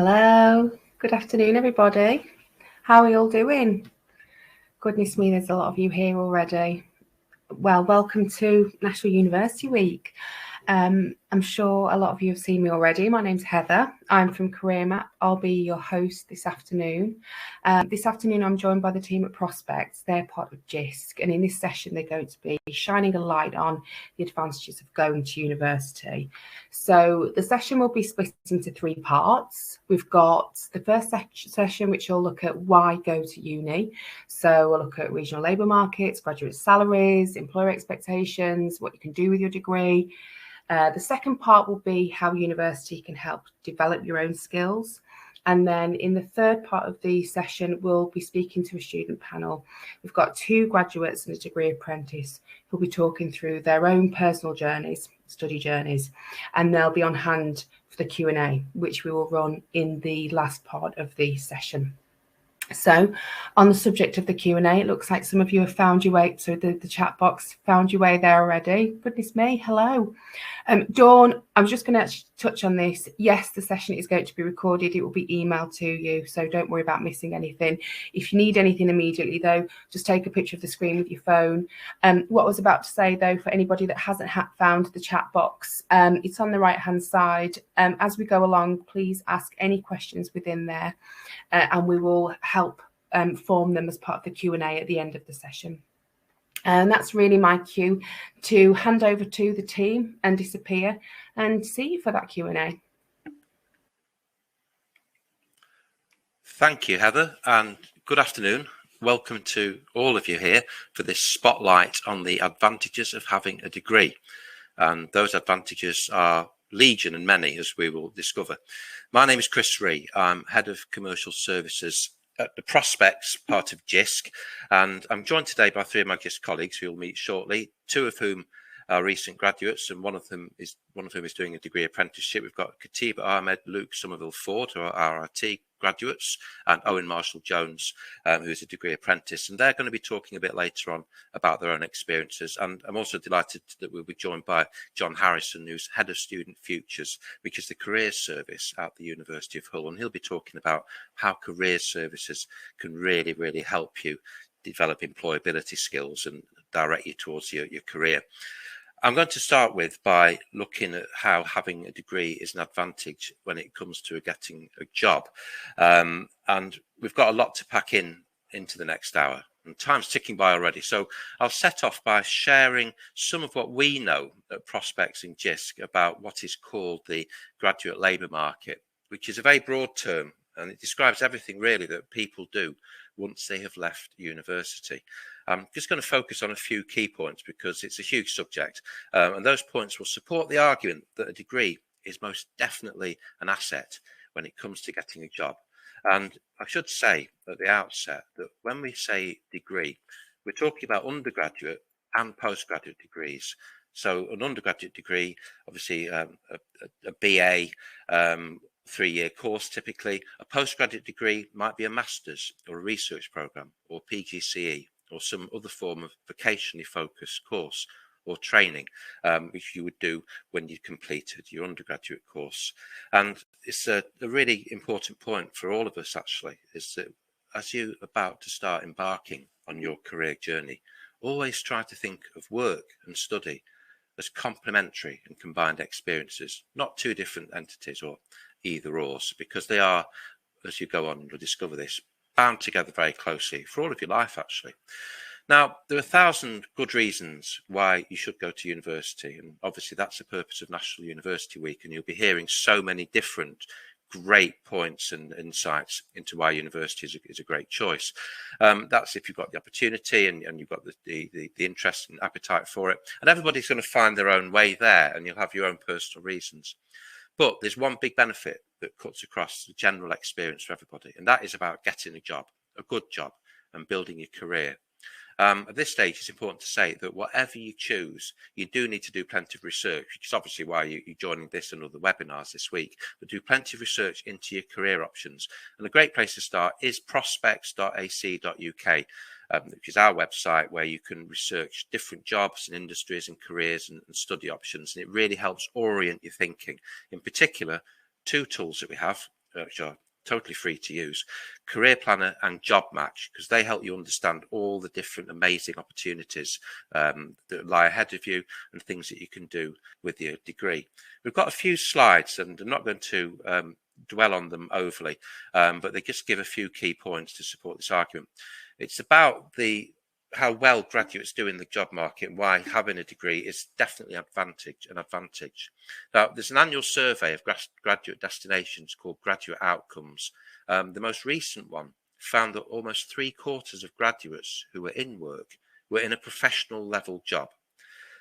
Hello, good afternoon everybody. How are you all doing? Goodness me, there's a lot of you here already. Well, welcome to National University Week. I'm sure a lot of you have seen me already. My name's Heather. I'm from CareerMap. I'll be your host this afternoon. This afternoon, I'm joined by the team at Prospects. They're part of JISC, and in this session, they're going to be shining a light on the advantages of going to university. So the session will be split into three parts. We've got the first session, which will look at why go to uni. So we'll look at regional labour markets, graduate salaries, employer expectations, what you can do with your degree. The second part will be how university can help develop your own skills. And then in the third part of the session, we'll be speaking to a student panel. We've got two graduates and a degree apprentice who'll be talking through their own personal journeys, study journeys, and they'll be on hand for the Q&A, which we will run in the last part of the session. So on the subject of the Q&A, it looks like some of you have found your way, so the chat box found your way there already. Goodness me, hello. Dawn, I was just going to touch on this. Yes, the session is going to be recorded. It will be emailed to you, so don't worry about missing anything. If you need anything immediately, though, just take a picture of the screen with your phone. What I was about to say, though, for anybody that hasn't found the chat box, it's on the right-hand side. As we go along, please ask any questions within there, and we will help form them as part of the Q&A at the end of the session. And that's really my cue to hand over to the team and disappear and see you for that Q&A. Thank you, Heather, and good afternoon. Welcome to all of you here for this spotlight on the advantages of having a degree. And those advantages are legion and many, as we will discover. My name is Chris Ree. I'm Head of Commercial Services at the Prospects part of JISC, and I'm joined today by three of my JISC colleagues who will meet shortly, two of whom are recent graduates, and one of whom is doing a degree apprenticeship. We've got Katiba Ahmed, Luke Somerville Ford, who are RRT graduates, and Owen Marshall Jones, who's a degree apprentice. And they're going to be talking a bit later on about their own experiences. And I'm also delighted that we'll be joined by John Harrison, who's Head of Student Futures, which is the careers service at the University of Hull. And he'll be talking about how career services can really, really help you develop employability skills and direct you towards your career. I'm going to start with by looking at how having a degree is an advantage when it comes to getting a job. And we've got a lot to pack into the next hour, and time's ticking by already. So I'll set off by sharing some of what we know at Prospects in JISC about what is called the graduate labour market, which is a very broad term, and it describes everything really that people do once they have left university. I'm just going to focus on a few key points because it's a huge subject, and those points will support the argument that a degree is most definitely an asset when it comes to getting a job. And I should say at the outset that when we say degree, we're talking about undergraduate and postgraduate degrees. So an undergraduate degree, obviously a BA, 3-year course typically. A postgraduate degree might be a master's or a research program or PGCE or some other form of vocationally focused course or training, which you would do when you completed your undergraduate course. And it's a really important point for all of us actually, is that as you're about to start embarking on your career journey, always try to think of work and study as complementary and combined experiences, not two different entities or either ors, because they are, as you go on, you'll discover this, bound together very closely for all of your life actually. Now, there are 1,000 good reasons why you should go to university, and obviously that's the purpose of National University Week, and you'll be hearing so many different great points and insights into why university is a great choice. That's if you've got the opportunity and you've got the interest and appetite for it, and everybody's going to find their own way there, and you'll have your own personal reasons. But there's one big benefit that cuts across the general experience for everybody, and that is about getting a job, a good job, and building your career. At this stage, it's important to say that whatever you choose, you do need to do plenty of research, which is obviously why you're joining this and other webinars this week, but do plenty of research into your career options. And a great place to start is prospects.ac.uk, which is our website where you can research different jobs and industries and careers and study options. And it really helps orient your thinking. In particular, two tools that we have which are totally free to use, Career Planner and Job Match, because they help you understand all the different amazing opportunities that lie ahead of you and things that you can do with your degree. We've got a few slides, and I'm not going to dwell on them overly, but they just give a few key points to support this argument. It's about how well graduates do in the job market and why having a degree is definitely an advantage. Now, there's an annual survey of graduate destinations called Graduate Outcomes. The most recent one found that almost 3/4 of graduates who were in work were in a professional level job.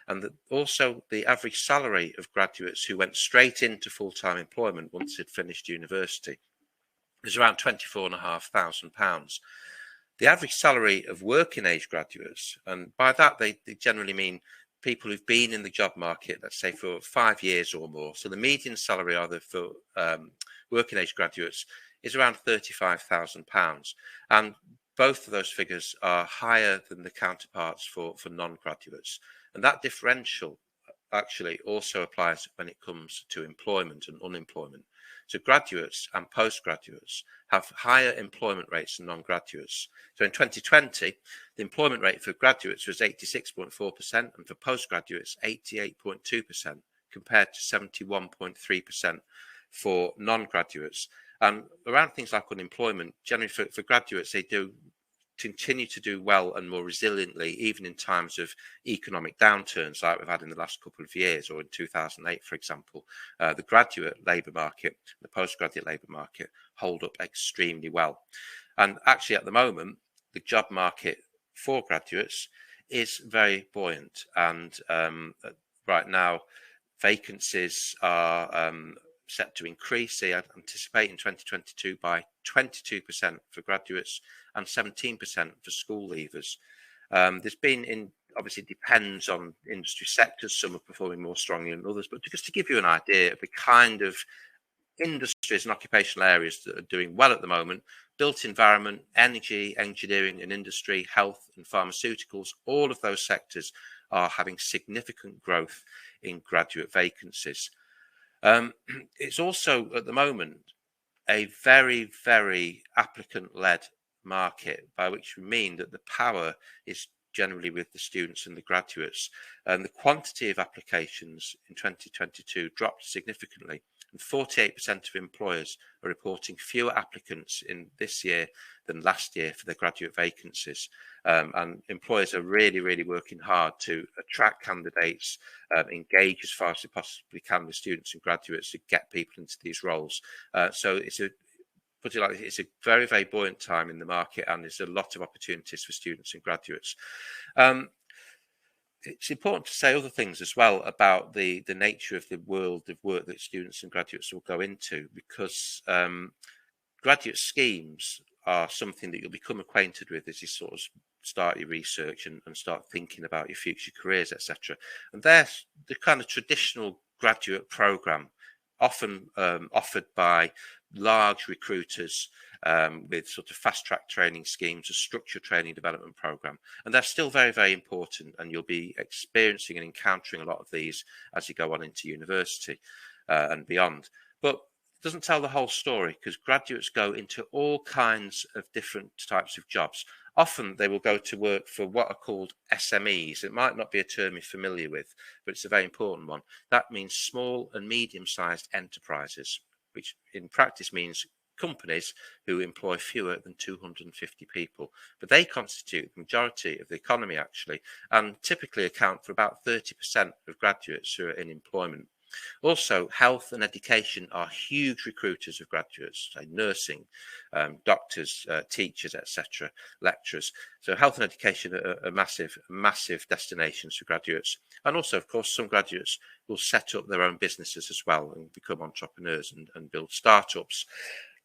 And that also the average salary of graduates who went straight into full-time employment once they'd finished university was around £24,500. The average salary of working age graduates, and by that they generally mean people who've been in the job market, let's say for 5 years or more. So the median salary either for working age graduates is around £35,000. And both of those figures are higher than the counterparts for non-graduates. And that differential actually also applies when it comes to employment and unemployment. So graduates and postgraduates have higher employment rates than non-graduates. So in 2020, the employment rate for graduates was 86.4% and for postgraduates 88.2%, compared to 71.3% for non-graduates. And around things like unemployment, generally for graduates, they do continue to do well and more resiliently, even in times of economic downturns like we've had in the last couple of years, or in 2008, for example. The graduate labour market, the postgraduate labour market hold up extremely well. And actually at the moment, the job market for graduates is very buoyant. And right now, vacancies are set to increase. They anticipate in 2022 by 22% for graduates and 17% for school leavers. There's been obviously depends on industry sectors. Some are performing more strongly than others, but just to give you an idea of the kind of industries and occupational areas that are doing well at the moment: built environment, energy, engineering and industry, health and pharmaceuticals, all of those sectors are having significant growth in graduate vacancies. It's also at the moment a very, very applicant-led market, by which we mean that the power is generally with the students and the graduates. And the quantity of applications in 2022 dropped significantly, and 48% of employers are reporting fewer applicants in this year than last year for their graduate vacancies. And employers are really, really working hard to attract candidates, engage as far as they possibly can with students and graduates to get people into these roles. So it's a very, very buoyant time in the market, and there's a lot of opportunities for students and graduates. It's important to say other things as well about the nature of the world of work that students and graduates will go into, because graduate schemes are something that you'll become acquainted with as you sort of start your research and start thinking about your future careers, etc. And they're the kind of traditional graduate program, often offered by large recruiters with sort of fast track training schemes, a structured training development program. And they're still very, very important, and you'll be experiencing and encountering a lot of these as you go on into university and beyond. But it doesn't tell the whole story, because graduates go into all kinds of different types of jobs. Often they will go to work for what are called SMEs. It might not be a term you're familiar with, but it's a very important one. That means small and medium-sized enterprises, which in practice means companies who employ fewer than 250 people. But they constitute the majority of the economy, actually, and typically account for about 30% of graduates who are in employment. Also, health and education are huge recruiters of graduates, say nursing, doctors, teachers, etc., lecturers. So health and education are massive destinations for graduates. And also, of course, some graduates will set up their own businesses as well and become entrepreneurs and build startups.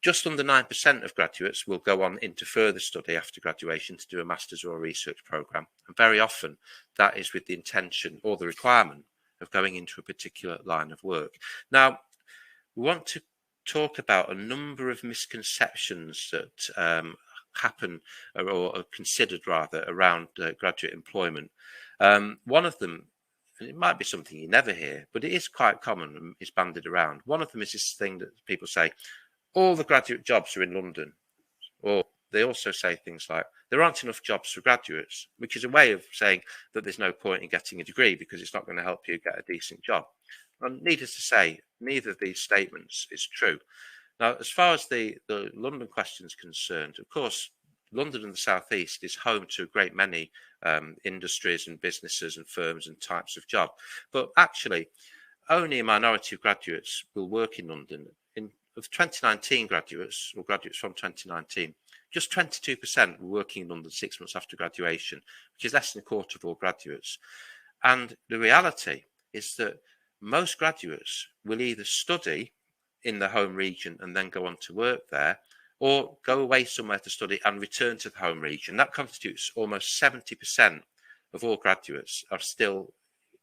Just under 9% of graduates will go on into further study after graduation to do a master's or a research programme. And very often that is with the intention or the requirement of going into a particular line of work. Now, we want to talk about a number of misconceptions that happen or are considered rather around graduate employment. One of them, and it might be something you never hear, but it is quite common and is bandied around. One of them is this thing that people say: all the graduate jobs are in London. Or they also say things like, there aren't enough jobs for graduates, which is a way of saying that there's no point in getting a degree because it's not going to help you get a decent job. And needless to say, neither of these statements is true. Now, as far as the London question is concerned, of course, London and the South East is home to a great many industries and businesses and firms and types of job. But actually, only a minority of graduates will work in London. Of 2019 graduates, or graduates from 2019, just 22% were working in London 6 months after graduation, which is less than a quarter of all graduates. And the reality is that most graduates will either study in the home region and then go on to work there, or go away somewhere to study and return to the home region. That constitutes almost 70% of all graduates are still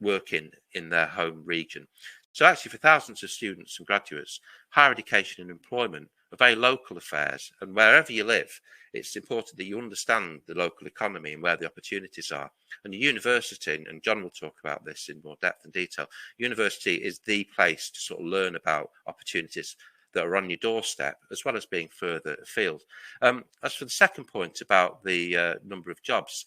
working in their home region. So actually, for thousands of students and graduates, higher education and employment are very local affairs. And wherever you live, it's important that you understand the local economy and where the opportunities are. And the university, and John will talk about this in more depth and detail, university is the place to sort of learn about opportunities that are on your doorstep, as well as being further afield. As for the second point about the number of jobs,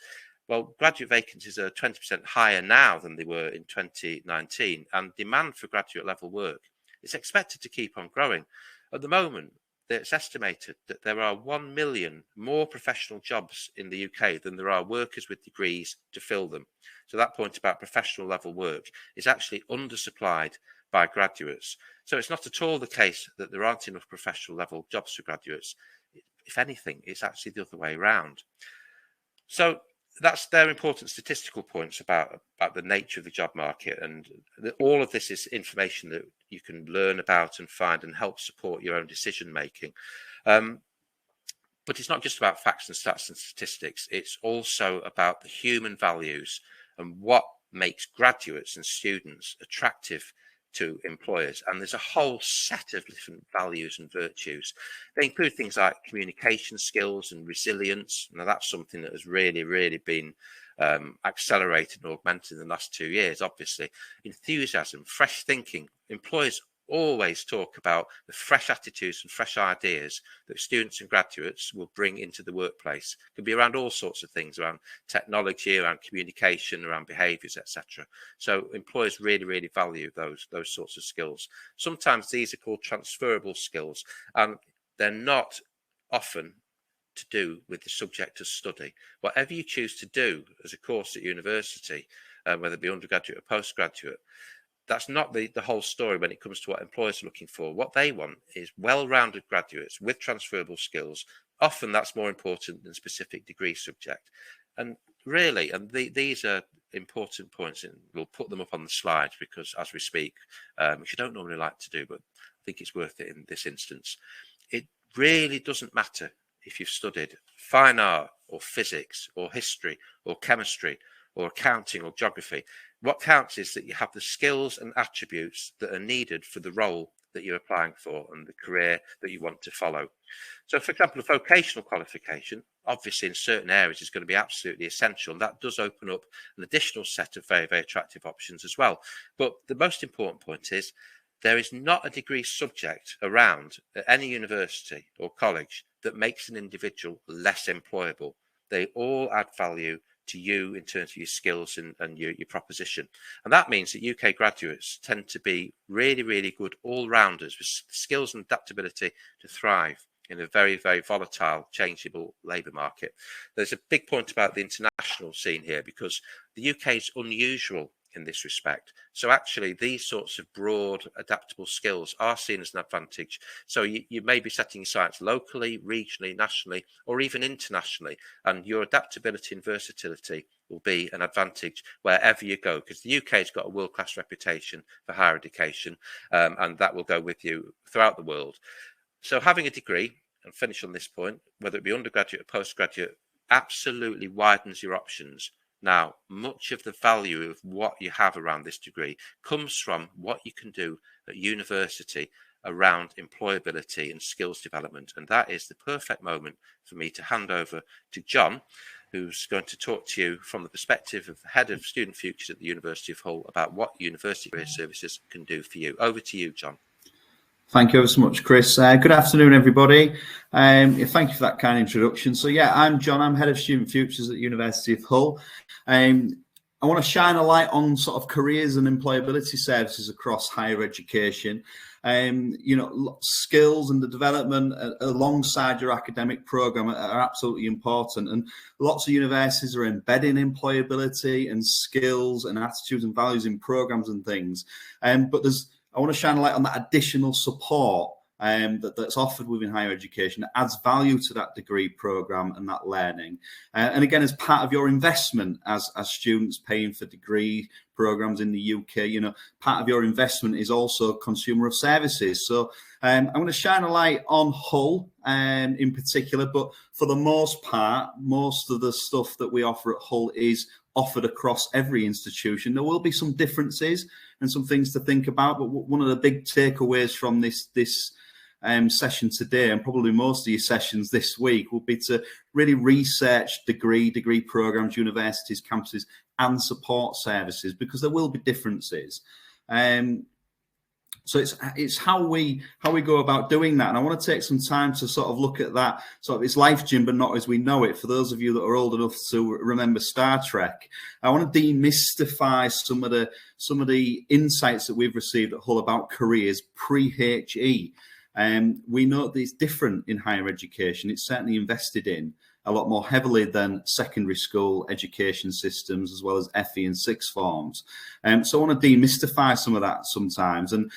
well, graduate vacancies are 20% higher now than they were in 2019, and demand for graduate level work is expected to keep on growing. At the moment, it's estimated that there are 1 million more professional jobs in the UK than there are workers with degrees to fill them. So that point about professional level work is actually undersupplied by graduates. So it's not at all the case that there aren't enough professional level jobs for graduates. If anything, it's actually the other way around. So that's their important statistical points about the nature of the job market, and all of this is information that you can learn about and find and help support your own decision making. But it's not just about facts and stats and statistics. It's also about the human values and what makes graduates and students attractive to employers. And there's a whole set of different values and virtues. They include things like communication skills and resilience. Now, that's something that has really, really been accelerated and augmented in the last 2 years, obviously. Enthusiasm, fresh thinking. Employers always talk about the fresh attitudes and fresh ideas that students and graduates will bring into the workplace. It can be around all sorts of things, around technology, around communication, around behaviours, etc. So employers really, really value those sorts of skills. Sometimes these are called transferable skills, and they're not often to do with the subject of study. Whatever you choose to do as a course at university, whether it be undergraduate or postgraduate, that's not the whole story when it comes to what employers are looking for. What they want is well-rounded graduates with transferable skills. Often that's more important than specific degree subject. And really, these are important points, and we'll put them up on the slides because as we speak, which I don't normally like to do, but I think it's worth it in this instance. It really doesn't matter if you've studied fine art or physics or history or chemistry or accounting or geography. What counts is that you have the skills and attributes that are needed for the role that you're applying for and the career that you want to follow. So, for example, a vocational qualification, obviously in certain areas, is going to be absolutely essential. And that does open up an additional set of very, very attractive options as well. But the most important point is there is not a degree subject around at any university or college that makes an individual less employable. They all add value to you in terms of your skills and your proposition. And that means that UK graduates tend to be really, really good all-rounders with skills and adaptability to thrive in a very, very volatile, changeable labour market. There's a big point about the international scene here because the UK is unusual in this respect. So actually these sorts of broad adaptable skills are seen as an advantage. So you may be setting your sights locally, regionally, nationally, or even internationally, and your adaptability and versatility will be an advantage wherever you go, because the UK has got a world-class reputation for higher education, and that will go with you throughout the world. So having a degree, and finish on this point, whether it be undergraduate or postgraduate, absolutely widens your options. Now, much of the value of what you have around this degree comes from what you can do at university around employability and skills development. And that is the perfect moment for me to hand over to John, who's going to talk to you from the perspective of the head of student futures at the University of Hull about what university career services can do for you. Over to you, John. Thank you ever so much, Chris. Good afternoon, everybody. Thank you for that kind introduction. So yeah, I'm John. I'm Head of Student Futures at University of Hull. I want to shine a light on sort of careers and employability services across higher education. Skills and the development alongside your academic program are absolutely important. And lots of universities are embedding employability and skills and attitudes and values in programs and things. But I want to shine a light on that additional support that's offered within higher education that adds value to that degree program and that learning. And again, as part of your investment as students paying for degree programs in the UK, part of your investment is also consumer of services. So I'm going to shine a light on Hull in particular, but for the most part, most of the stuff that we offer at Hull is offered across every institution. There will be some differences and some things to think about, but one of the big takeaways from this session today, and probably most of your sessions this week, will be to really research degree programs, universities, campuses, and support services, because there will be differences. So it's how we go about doing that. And I want to take some time to sort of look at that. So it's Life Gym, but not as we know it. For those of you that are old enough to remember Star Trek, I want to demystify some of the insights that we've received at Hull about careers pre-HE. We know that it's different in higher education. It's certainly invested in a lot more heavily than secondary school education systems, as well as FE and sixth forms. So I want to demystify some of that sometimes. And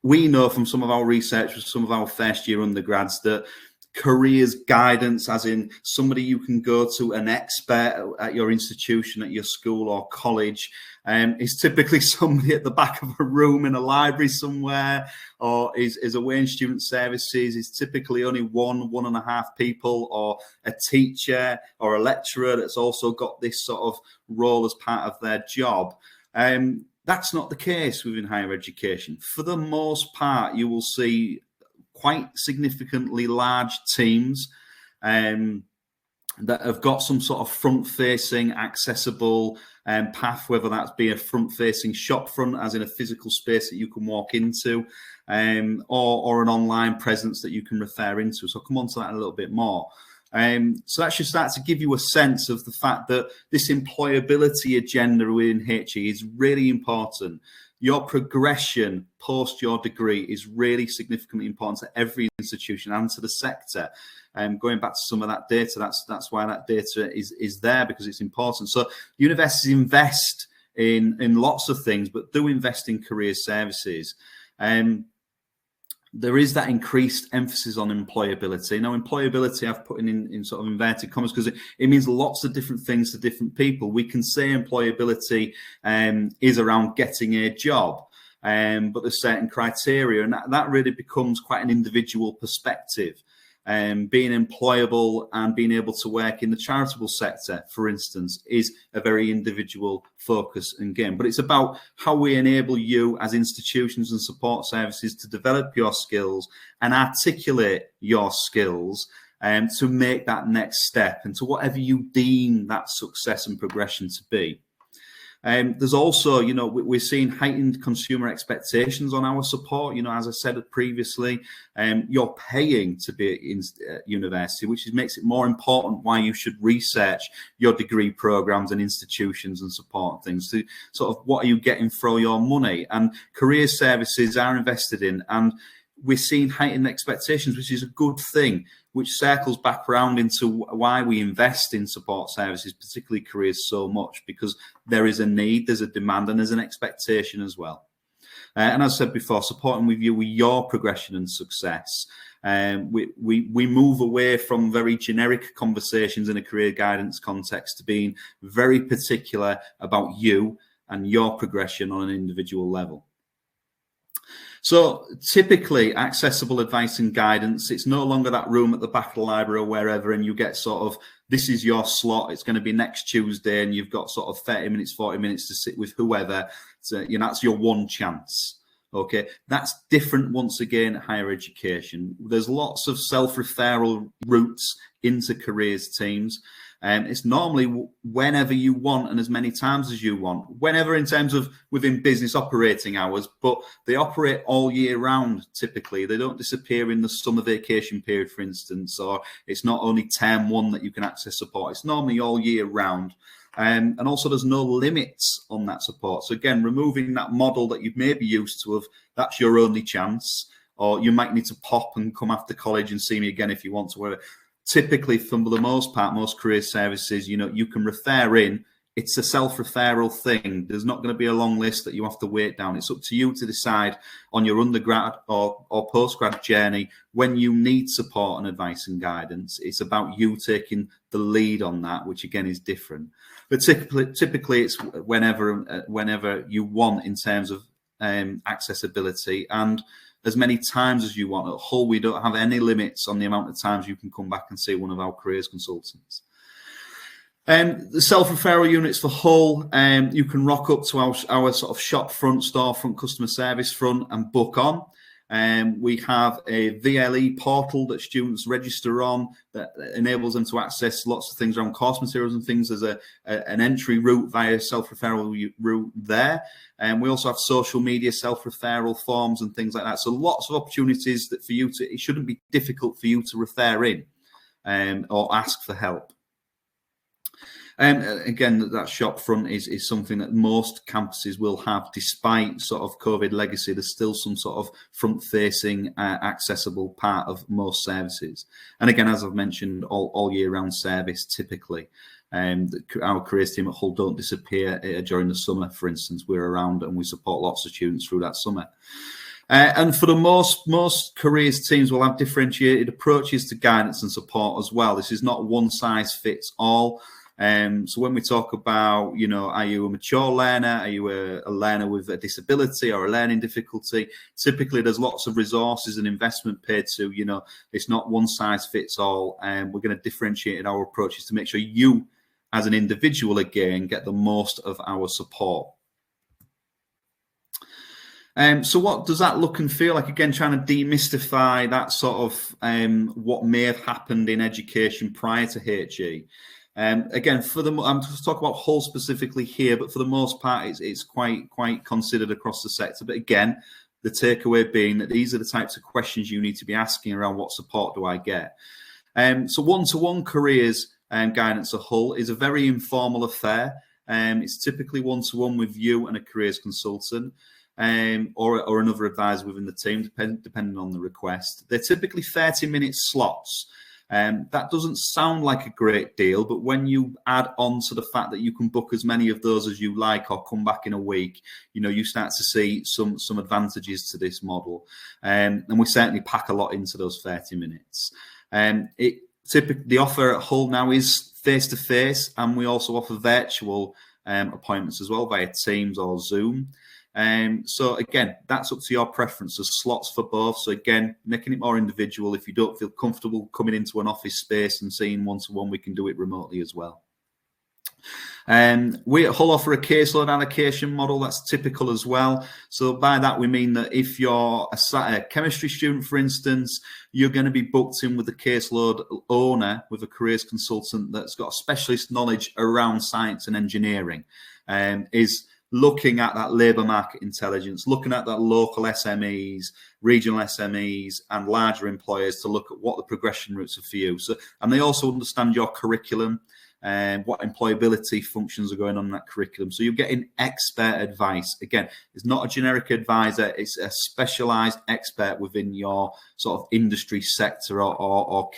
we know from some of our research with some of our first year undergrads that careers guidance, as in somebody you can go to, an expert at your institution, at your school or college, is typically somebody at the back of a room in a library somewhere, or is away in student services, is typically only 1.5 people, or a teacher or a lecturer that's also got this sort of role as part of their job. That's not the case within higher education. For the most part, you will see quite significantly large teams that have got some sort of front-facing, accessible path, whether that's be a front-facing shop front, as in a physical space that you can walk into, or an online presence that you can refer into. So I'll come on to that in a little bit more. So that should start to give you a sense of the fact that this employability agenda within HE is really important. Your progression post your degree is really significantly important to every institution and to the sector. Going back to some of that data, that's why that data is there, because it's important. So universities invest in lots of things, but do invest in career services. There is that increased emphasis on employability. Now, employability I've put in sort of inverted commas because it means lots of different things to different people. We can say employability is around getting a job, but there's certain criteria, and that really becomes quite an individual perspective. Being employable and being able to work in the charitable sector, for instance, is a very individual focus and game. But it's about how we enable you as institutions and support services to develop your skills and articulate your skills to make that next step into whatever you deem that success and progression to be. There's also, we're seeing heightened consumer expectations on our support. As I said previously, you're paying to be in university, which makes it more important why you should research your degree programs and institutions and support things to sort of what are you getting for your money. And career services are invested in, and we're seeing heightened expectations, which is a good thing, which circles back around into why we invest in support services, particularly careers, so much, because there is a need, there's a demand, and there's an expectation as well. And as I said before, supporting with you with your progression and success. We move away from very generic conversations in a career guidance context to being very particular about you and your progression on an individual level. So typically accessible advice and guidance, it's no longer that room at the back of the library or wherever, and you get sort of, this is your slot, it's going to be next Tuesday, and you've got sort of 30 minutes, 40 minutes to sit with whoever. So, that's your one chance. Okay, that's different once again, higher education. There's lots of self-referral routes into careers teams. It's normally whenever you want and as many times as you want. Whenever in terms of within business operating hours, but they operate all year round typically. They don't disappear in the summer vacation period, for instance, or it's not only term one that you can access support. It's normally all year round. And also there's no limits on that support. So again, removing that model that you've maybe used to of that's your only chance, or you might need to pop and come after college and see me again if you want to, whatever. Typically, for the most part, most career services, you can refer in. It's a self-referral thing. There's not going to be a long list that you have to wait down. It's up to you to decide on your undergrad or postgrad journey when you need support and advice and guidance. It's about you taking the lead on that, which again is different. But typically it's whenever you want in terms of accessibility and as many times as you want. At Hull, we don't have any limits on the amount of times you can come back and see one of our careers consultants. The self-referral units for Hull, you can rock up to our sort of shop front, store front, customer service front and book on. We have a VLE portal that students register on that enables them to access lots of things around course materials and things as an entry route via self-referral route there. And we also have social media self-referral forms and things like that. So lots of opportunities that it shouldn't be difficult for you to refer in or ask for help. Again, that shop front is something that most campuses will have, despite sort of COVID legacy. There's still some sort of front-facing, accessible part of most services. And again, as I've mentioned, all year-round service typically. Our careers team at Hull don't disappear during the summer, for instance. We're around and we support lots of students through that summer. And for the most careers teams will have differentiated approaches to guidance and support as well. This is not one size fits all. So when we talk about, are you a mature learner? Are you a learner with a disability or a learning difficulty? Typically, there's lots of resources and investment paid to, it's not one size fits all. And we're going to differentiate our approaches to make sure you, as an individual, again, get the most of our support. So what does that look and feel like? Again, trying to demystify that sort of what may have happened in education prior to HE. Again, I'm just talking about Hull specifically here, but for the most part, it's quite considered across the sector. But again, the takeaway being that these are the types of questions you need to be asking around what support do I get. So one-to-one careers guidance at Hull is a very informal affair. It's typically one-to-one with you and a careers consultant. Or another advisor within the team, depending on the request. They're typically 30-minute slots. That doesn't sound like a great deal, but when you add on to the fact that you can book as many of those as you like or come back in a week, you start to see some advantages to this model. And we certainly pack a lot into those 30 minutes. The offer at Hull now is face-to-face, and we also offer virtual appointments as well via Teams or Zoom. So again, that's up to your preference. There's slots for both. So again, making it more individual. If you don't feel comfortable coming into an office space and seeing one-to-one, we can do it remotely as well. We at Hull offer a caseload allocation model that's typical as well. So by that, we mean that if you're a chemistry student, for instance, you're going to be booked in with a caseload owner, with a careers consultant that's got specialist knowledge around science and engineering, is looking at that labour market intelligence, looking at that local SMEs, regional SMEs, and larger employers to look at what the progression routes are for you. So, and they also understand your curriculum and what employability functions are going on in that curriculum. So you're getting expert advice. Again, it's not a generic advisor, it's a specialised expert within your sort of industry sector or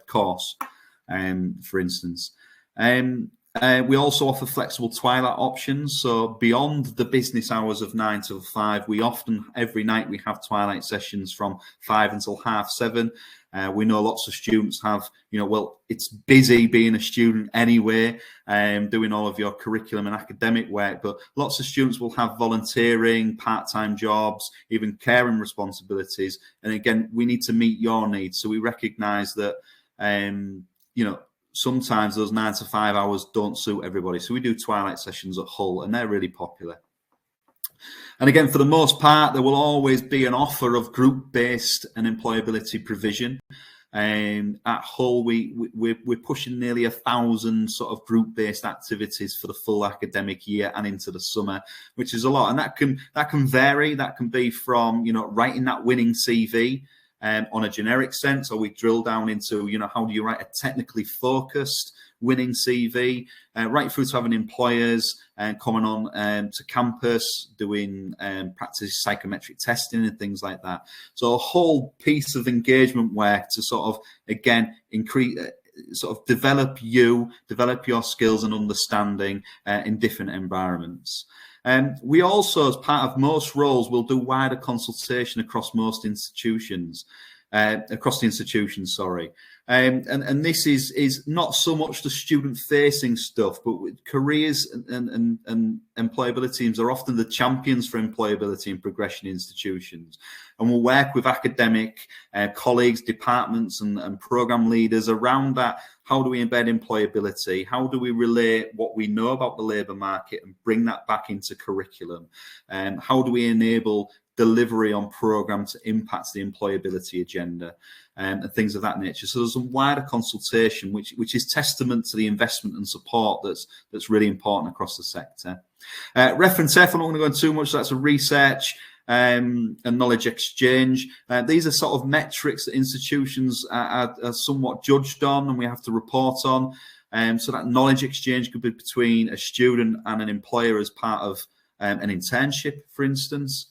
course, for instance. We also offer flexible twilight options. So beyond the business hours of 9 till 5, every night we have twilight sessions from 5 until 7:30. We know lots of students have, it's busy being a student anyway, doing all of your curriculum and academic work, but lots of students will have volunteering, part-time jobs, even caring responsibilities. And again, we need to meet your needs. So we recognise that, sometimes those 9 to 5 hours don't suit everybody. So we do twilight sessions at Hull, and they're really popular. And again, for the most part, there will always be an offer of group-based and employability provision. At Hull, we're pushing nearly 1,000 sort of group-based activities for the full academic year and into the summer, which is a lot. And that can vary. That can be from, writing that winning CV on a generic sense, or we drill down into, how do you write a technically focused winning CV, right through to having employers coming on to campus, doing practice psychometric testing and things like that. So a whole piece of engagement work to sort of, again, increase, sort of develop your skills and understanding in different environments. We also, as part of most roles, will do wider consultation across most institutions. Across the institutions, sorry. And this is not so much the student-facing stuff, but with careers and employability teams are often the champions for employability and progression institutions. And we'll work with academic colleagues, departments and program leaders around that. How do we embed employability? How do we relay what we know about the labour market and bring that back into curriculum? How do we enable delivery on programs to impact the employability agenda and things of that nature? So there's some wider consultation, which is testament to the investment and support that's really important across the sector. Reference F, I'm not going to go into too much. That's a research and knowledge exchange. These are sort of metrics that institutions are somewhat judged on and we have to report on. So that knowledge exchange could be between a student and an employer as part of an internship, for instance.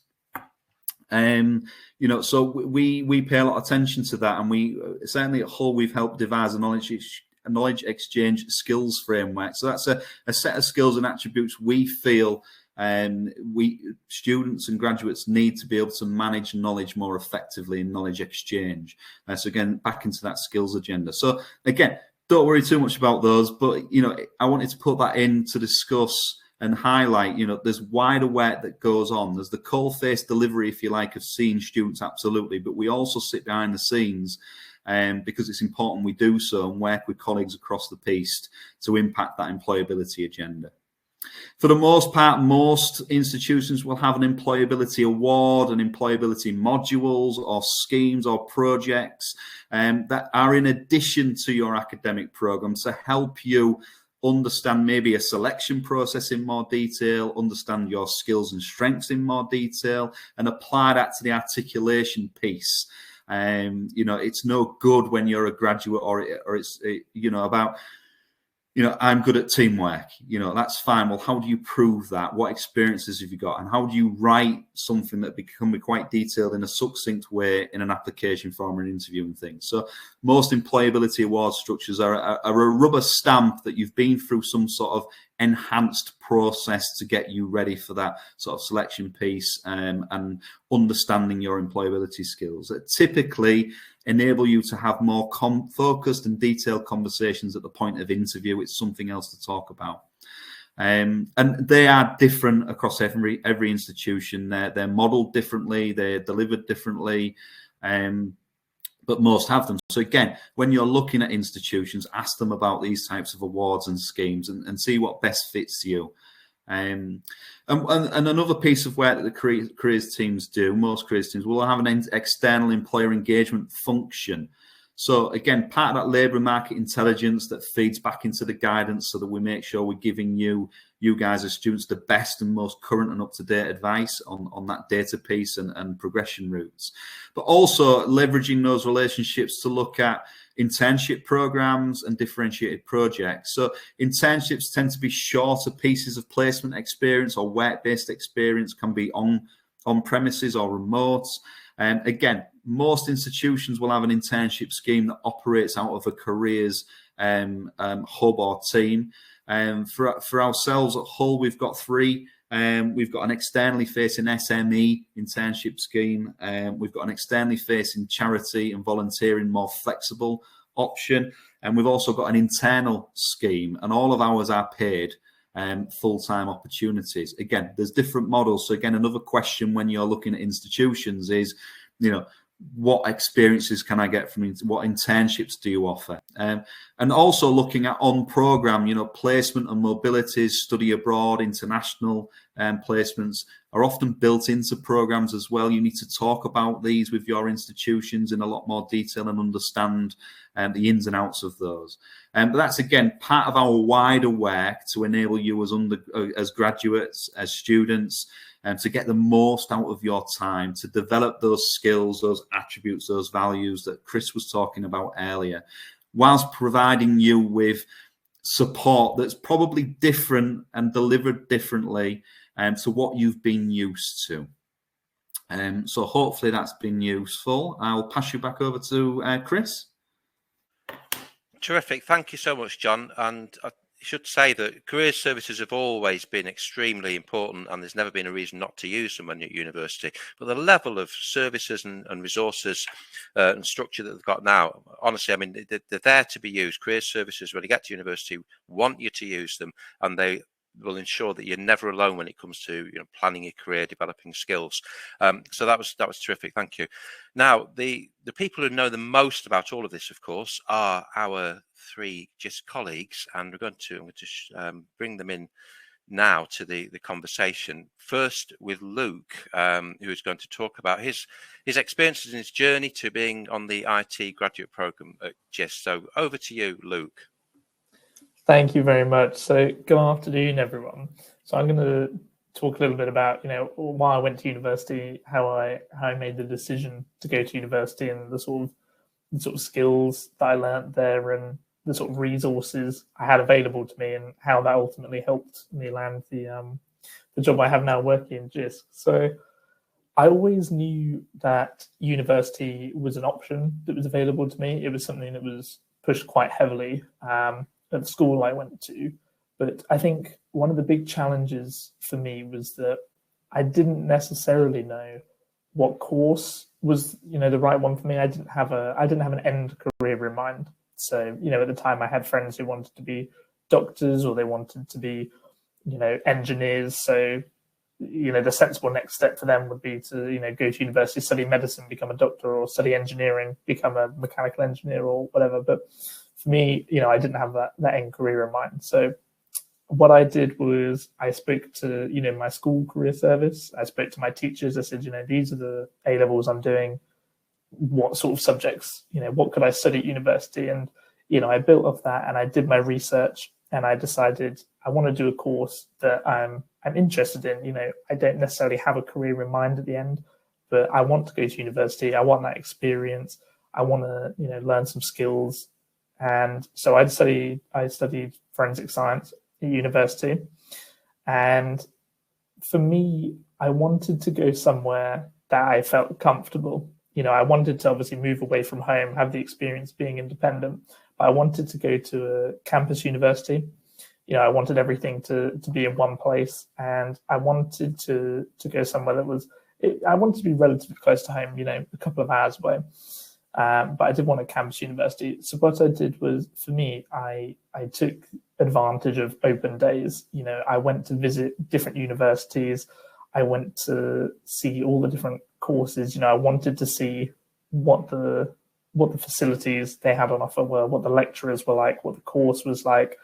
So we pay a lot of attention to that, and we certainly at Hull we've helped devise a knowledge exchange skills framework. So that's a set of skills and attributes we feel students and graduates need to be able to manage knowledge more effectively in knowledge exchange. So again, back into that skills agenda. So again, don't worry too much about those, but I wanted to put that in to discuss and highlight, there's wider work that goes on. There's the coal-face delivery, if you like, of seeing students, absolutely. But we also sit behind the scenes because it's important we do so and work with colleagues across the piece to impact that employability agenda. For the most part, most institutions will have an employability award and employability modules or schemes or projects that are in addition to your academic programs to help you understand maybe a selection process in more detail, understand your skills and strengths in more detail, and apply that to the articulation piece. It's no good when you're a graduate or it's about, I'm good at teamwork. That's fine. Well, how do you prove that? What experiences have you got? And how do you write something that can be quite detailed in a succinct way in an application form or an interview and things? So most employability award structures are a rubber stamp that you've been through some sort of enhanced process to get you ready for that sort of selection piece and understanding your employability skills that typically enable you to have more focused and detailed conversations at the point of interview. It's something else to talk about. And they are different across every institution. They're modeled differently, they're delivered differently, but most have them. So again, when you're looking at institutions, ask them about these types of awards and schemes and see what best fits you. And another piece of work that the careers teams do, most careers teams will have an external employer engagement function. So again, part of that labour market intelligence that feeds back into the guidance so that we make sure we're giving you guys as students the best and most current and up-to-date advice on that data piece and progression routes. But also leveraging those relationships to look at internship programs and differentiated projects. So internships tend to be shorter pieces of placement experience or work-based experience, can be on premises or remote. Again, most institutions will have an internship scheme that operates out of a careers hub or team. For ourselves at Hull, we've got 3. We've got an externally facing SME internship scheme. We've got an externally facing charity and volunteering, more flexible option. And we've also got an internal scheme, and all of ours are paid full-time opportunities. Again, there's different models. So again, another question when you're looking at institutions is, what experiences can I get from it? What internships do you offer? And also looking at on-program, placement and mobilities, study abroad, international placements are often built into programs as well. You need to talk about these with your institutions in a lot more detail and understand the ins and outs of those. But that's, again, part of our wider work to enable you as graduates, as students, to get the most out of your time, to develop those skills, those attributes, those values that Chris was talking about earlier, whilst providing you with support that's probably different and delivered differently to what you've been used to. So hopefully that's been useful. I'll pass you back over to Chris. Terrific. Thank you so much, John. And I should say that career services have always been extremely important, and there's never been a reason not to use them when you're at university. But the level of services and resources and structure that they've got now, honestly, I mean, they're there to be used. Career services, when you get to university, want you to use them, and they will ensure that you're never alone when it comes to planning your career, developing skills. So that was terrific. Thank you. Now, the people who know the most about all of this, of course, are our three GIST colleagues, and I'm going to bring them in now to the conversation. First with Luke, who is going to talk about his experiences and his journey to being on the IT graduate program at GIST. So over to you, Luke. Thank you very much. So good afternoon, everyone. So I'm going to talk a little bit about, why I went to university, how I made the decision to go to university, and the sort of skills that I learned there, and the sort of resources I had available to me, and how that ultimately helped me land the job I have now working in GIST. So I always knew that university was an option that was available to me. It was something that was pushed quite heavily at the school I went to. But I think one of the big challenges for me was that I didn't necessarily know what course was, the right one for me. I didn't have an end career in mind. So, at the time I had friends who wanted to be doctors, or they wanted to be, engineers. So, the sensible next step for them would be to, go to university, study medicine, become a doctor, or study engineering, become a mechanical engineer or whatever. But for me, I didn't have that end career in mind. So what I did was I spoke to, my school career service. I spoke to my teachers. I said, these are the A-levels I'm doing. What sort of subjects, what could I study at university? And, I built off that, and I did my research, and I decided I want to do a course that I'm interested in. I don't necessarily have a career in mind at the end, but I want to go to university. I want that experience. I want to, learn some skills. And so I studied forensic science at university. And for me, I wanted to go somewhere that I felt comfortable. I wanted to obviously move away from home, have the experience being independent, but I wanted to go to a campus university. I wanted everything to be in one place, and I wanted to go somewhere I wanted to be relatively close to home, a couple of hours away. But I did want a campus university. So what I did was, for me, I took advantage of open days. I went to visit different universities. I went to see all the different courses. I wanted to see what the facilities they had on offer were, what the lecturers were like, what the course was like,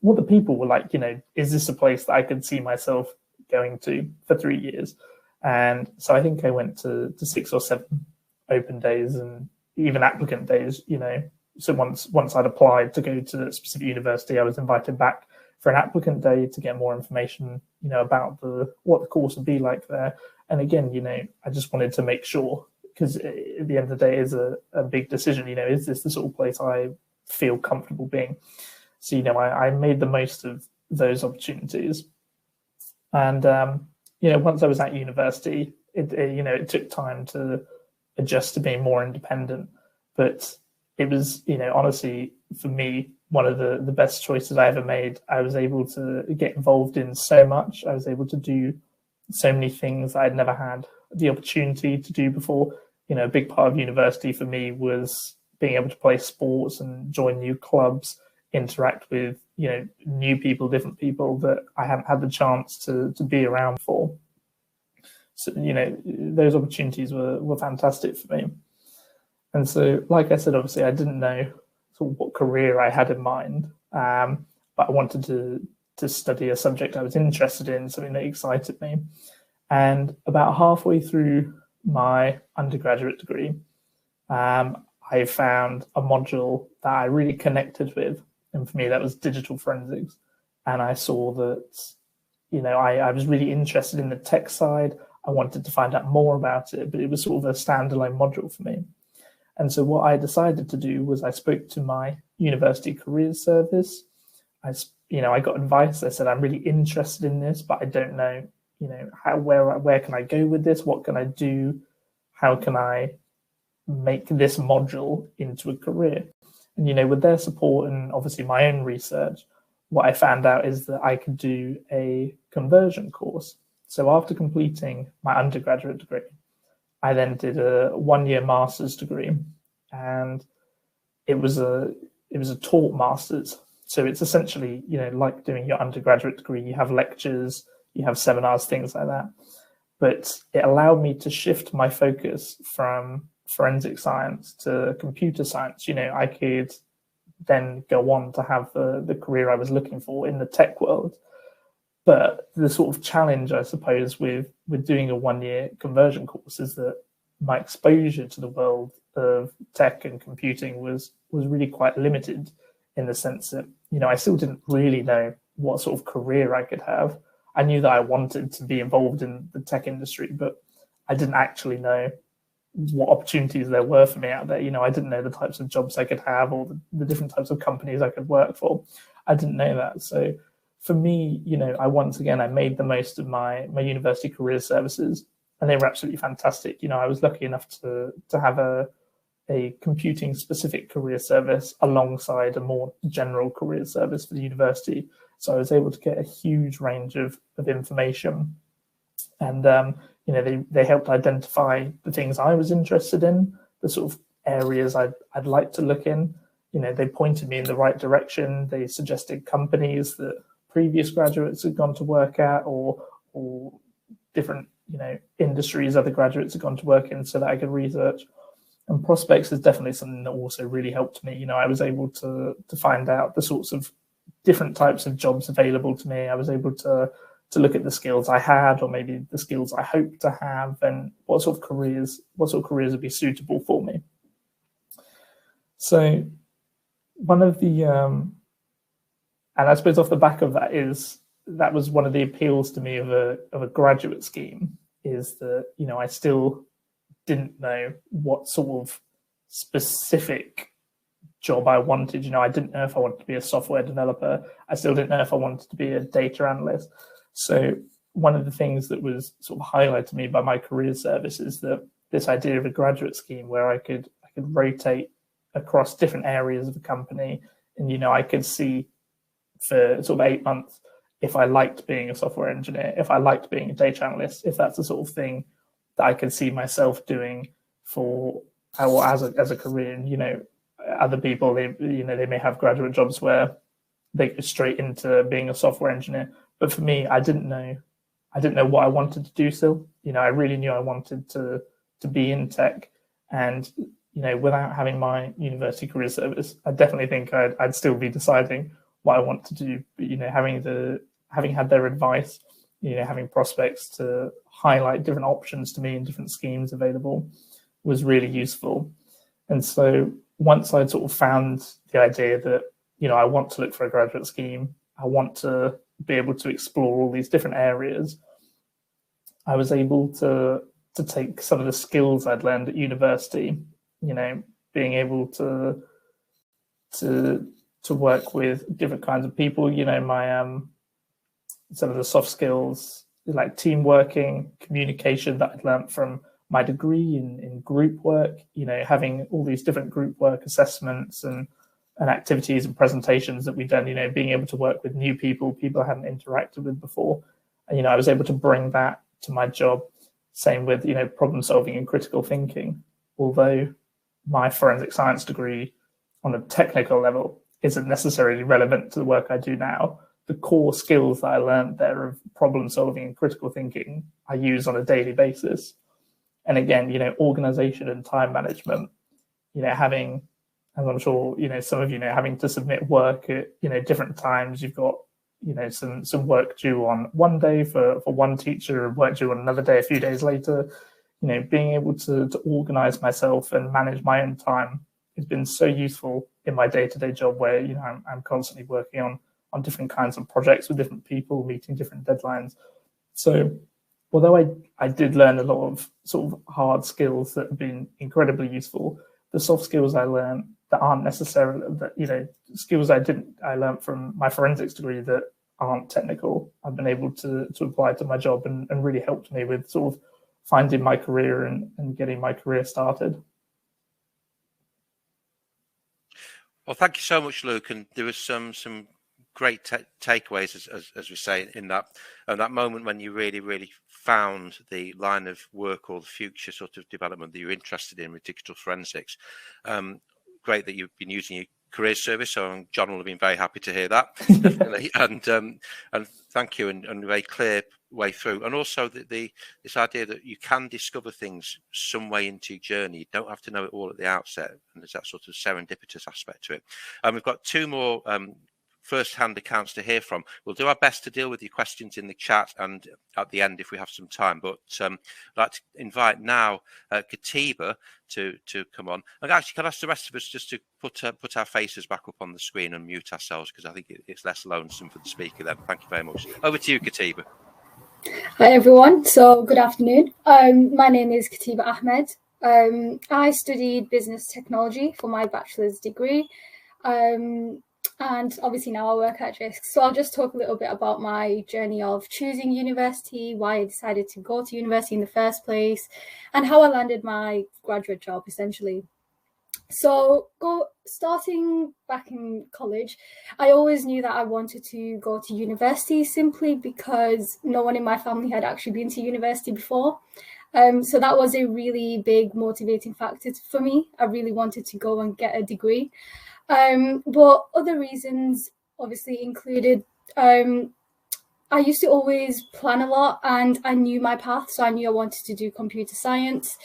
what the people were like. Is this a place that I could see myself going to for 3 years? And so I think I went to 6 or 7 open days, and even applicant days, So once I'd applied to go to a specific university, I was invited back for an applicant day to get more information, about what the course would be like there. And again, I just wanted to make sure, because at the end of the day, it's a big decision. Is this the sort of place I feel comfortable being? So, I made the most of those opportunities. And, once I was at university, it took time to adjust to being more independent. But it was, honestly, for me, one of the best choices I ever made. I was able to get involved in so much. I was able to do so many things I'd never had the opportunity to do before. A big part of university for me was being able to play sports and join new clubs, interact with, new people, different people that I hadn't had the chance to be around for. So, those opportunities were fantastic for me. And so, like I said, obviously, I didn't know sort of what career I had in mind, but I wanted to study a subject I was interested in, something that excited me. And about halfway through my undergraduate degree, I found a module that I really connected with. And for me, that was digital forensics. And I saw that, I was really interested in the tech side. I wanted to find out more about it, but it was sort of a standalone module for me. And so what I decided to do was I spoke to my university careers service. I got advice. I said, I'm really interested in this, but I don't know, where can I go with this? What can I do? How can I make this module into a career? And, with their support and obviously my own research, what I found out is that I could do a conversion course. So after completing my undergraduate degree, I then did a 1-year master's degree, and it was a taught master's. So it's essentially, like doing your undergraduate degree. You have lectures, you have seminars, things like that. But it allowed me to shift my focus from forensic science to computer science. I could then go on to have the career I was looking for in the tech world. But the sort of challenge, I suppose, with doing a 1-year conversion course is that my exposure to the world of tech and computing was really quite limited, in the sense that, I still didn't really know what sort of career I could have. I knew that I wanted to be involved in the tech industry, but I didn't actually know what opportunities there were for me out there. I didn't know the types of jobs I could have or the different types of companies I could work for. I didn't know that. So for me, I made the most of my university career services, and they were absolutely fantastic. I was lucky enough to have a computing specific career service alongside a more general career service for the university. So I was able to get a huge range of information, and they helped identify the things I was interested in, the sort of areas I'd like to look in. They pointed me in the right direction. They suggested companies that previous graduates had gone to work at, or different industries other graduates had gone to work in, so that I could research. And prospects is definitely something that also really helped me. I was able to find out the sorts of different types of jobs available to me. I was able to look at the skills I had, or maybe the skills I hoped to have, and what sort of careers would be suitable for me. So one of the and I suppose off the back of that was one of the appeals to me of a graduate scheme, is that I still didn't know what sort of specific job I wanted. I didn't know if I wanted to be a software developer. I still didn't know if I wanted to be a data analyst. So one of the things that was sort of highlighted to me by my career service is that this idea of a graduate scheme where I could rotate across different areas of the company, and I could see for sort of 8 months if I liked being a software engineer, if I liked being a data analyst, if that's the sort of thing that I could see myself doing as a career. And other people, they may have graduate jobs where they go straight into being a software engineer, but for me, I didn't know what I wanted to do still. I really knew I wanted to be in tech, and without having my university career service, I definitely think I'd still be deciding what I want to do. But having had their advice, having prospects to highlight different options to me and different schemes available was really useful. And so once I'd sort of found the idea that, I want to look for a graduate scheme, I want to be able to explore all these different areas, I was able to take some of the skills I'd learned at university, being able to work with different kinds of people, my some of the soft skills like team working, communication that I'd learned from my degree in group work, having all these different group work assessments and activities and presentations that we've done, being able to work with new people I hadn't interacted with before. And, I was able to bring that to my job. Same with, problem solving and critical thinking. Although my forensic science degree on a technical level isn't necessarily relevant to the work I do now, the core skills that I learned there of problem solving and critical thinking I use on a daily basis. And again, organization and time management having, as I'm sure some of having to submit work at different times. You've got some work due on one day for one teacher, and work due on another day a few days later. Being able to organize myself and manage my own time has been so useful in my day-to-day job, where I'm constantly working on different kinds of projects with different people, meeting different deadlines. So although I did learn a lot of sort of hard skills that have been incredibly useful, the soft skills I learned that aren't necessarily skills I learned from my forensics degree that aren't technical, I've been able to apply to my job, and really helped me with sort of finding my career and getting my career started. Well, thank you so much, Luke. And there was some great takeaways, as we say, in that moment when you really found the line of work or the future sort of development that you're interested in with digital forensics. Great that you've been using your career service, so John will have been very happy to hear that. Definitely. And thank you, and a very clear way through, and also this idea that you can discover things some way into your journey. You don't have to know it all at the outset, and there's that sort of serendipitous aspect to it. And we've got two more first-hand accounts to hear from. We'll do our best to deal with your questions in the chat and at the end if we have some time. But I'd like to invite now Katiba to come on. And actually, can I ask the rest of us just to put our faces back up on the screen and mute ourselves, because I think it's less lonesome for the speaker then. Thank you very much. Over to you, Katiba. Hi everyone, so good afternoon. My name is Katiba Ahmed. I studied business technology for my bachelor's degree, and obviously now I work at JISC. So I'll just talk a little bit about my journey of choosing university, why I decided to go to university in the first place, and how I landed my graduate job essentially. So starting back in college, I always knew that I wanted to go to university, simply because no one in my family had actually been to university before. So that was a really big motivating factor for me. I really wanted to go and get a degree. But other reasons obviously included, I used to always plan a lot, and I knew my path. So I knew I wanted to do computer science,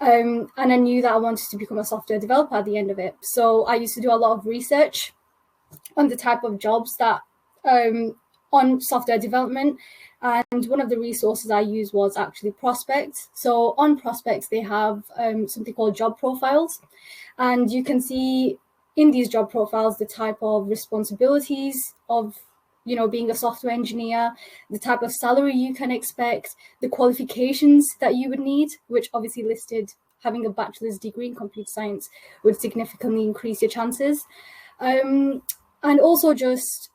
and I knew that I wanted to become a software developer at the end of it. So I used to do a lot of research on the type of jobs that on software development. And one of the resources I used was actually Prospect. So on Prospect, they have something called job profiles, and you can see in these job profiles the type of responsibilities of being a software engineer, the type of salary you can expect, the qualifications that you would need, which obviously listed having a bachelor's degree in computer science would significantly increase your chances, and also just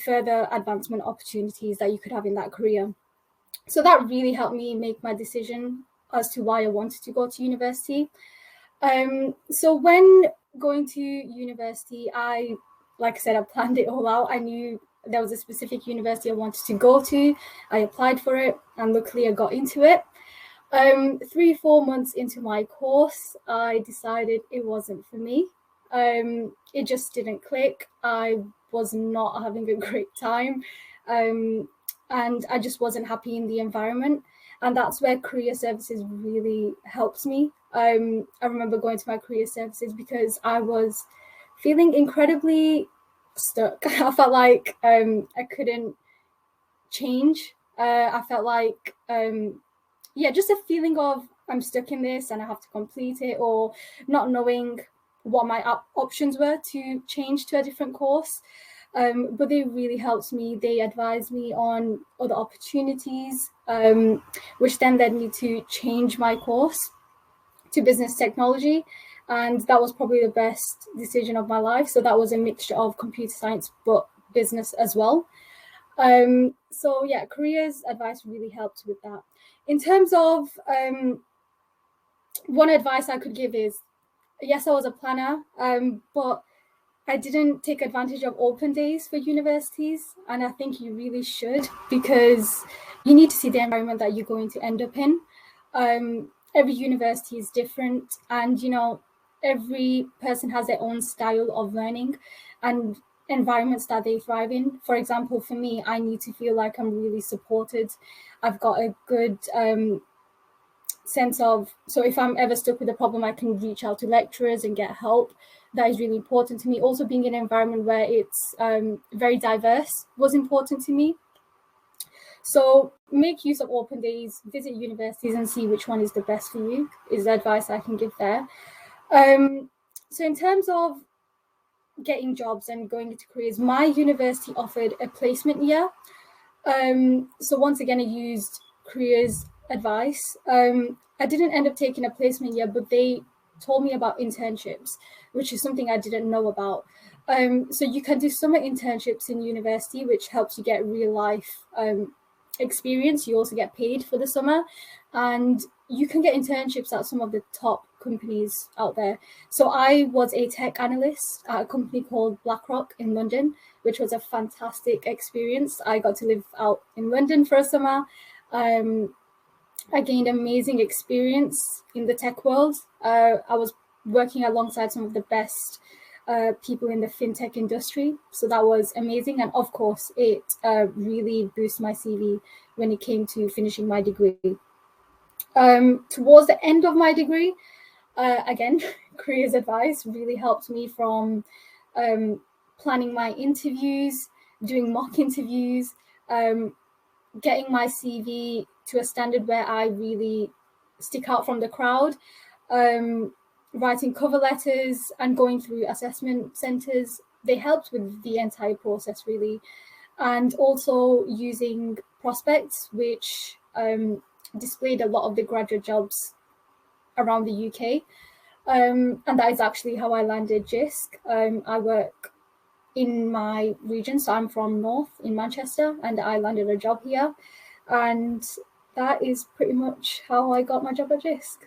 further advancement opportunities that you could have in that career. So that really helped me make my decision as to why I wanted to go to university. So when going to university, like I said, I planned it all out. I knew there was a specific university I wanted to go to. I applied for it, and luckily I got into it. 3-4 months into my course, I decided it wasn't for me. It just didn't click. I was not having a great time, and I just wasn't happy in the environment. And that's where career services really helps me. I remember going to my career services because I was feeling incredibly stuck. I felt like I couldn't change. I felt like, just a feeling of I'm stuck in this and I have to complete it, or not knowing what my options were to change to a different course. But they really helped me. They advised me on other opportunities, which then led me to change my course to business technology. And that was probably the best decision of my life. So that was a mixture of computer science, but business as well. So yeah, careers advice really helped with that. In terms of one advice I could give is, yes, I was a planner, but I didn't take advantage of open days for universities. And I think you really should, because you need to see the environment that you're going to end up in. Every university is different, and every person has their own style of learning and environments that they thrive in. For example, for me, I need to feel like I'm really supported. I've got a good sense of, so if I'm ever stuck with a problem, I can reach out to lecturers and get help. That is really important to me. Also, being in an environment where it's very diverse was important to me. So make use of open days, visit universities and see which one is the best for you, is the advice I can give there. So in terms of getting jobs and going into careers, my university offered a placement year. So once again, I used careers advice. I didn't end up taking a placement year, but they told me about internships, which is something I didn't know about. So you can do summer internships in university, which helps you get real life experience. You also get paid for the summer, and you can get internships at some of the top companies out there. So I was a tech analyst at a company called BlackRock in London, which was a fantastic experience. I got to live out in London for a summer. I gained amazing experience in the tech world. I was working alongside some of the best people in the fintech industry. So that was amazing. And of course, it really boosted my CV when it came to finishing my degree. Towards the end of my degree, again, careers advice really helped me from planning my interviews, doing mock interviews, getting my CV to a standard where I really stick out from the crowd, writing cover letters and going through assessment centres. They helped with the entire process, really. And also using prospects, which displayed a lot of the graduate jobs around the UK. And that is actually how I landed JISC. I work in my region, so I'm from North in Manchester, and I landed a job here. And that is pretty much how I got my job at JISC.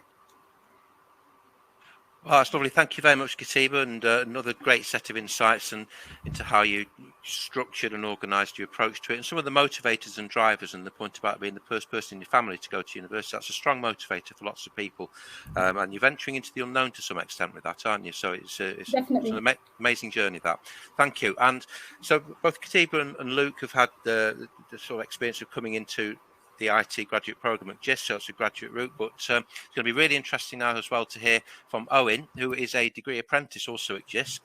Well, that's lovely. Thank you very much, Katiba, and another great set of insights into how you structured and organised your approach to it, and some of the motivators and drivers, and the point about being the first person in your family to go to university. That's a strong motivator for lots of people, and you're venturing into the unknown to some extent with that, aren't you? So it's an amazing journey, that. Thank you. And so both Katiba and Luke have had the sort of experience of coming into the IT graduate program at JISC, so it's a graduate route, but it's going to be really interesting now as well to hear from Owen, who is a degree apprentice also at JISC.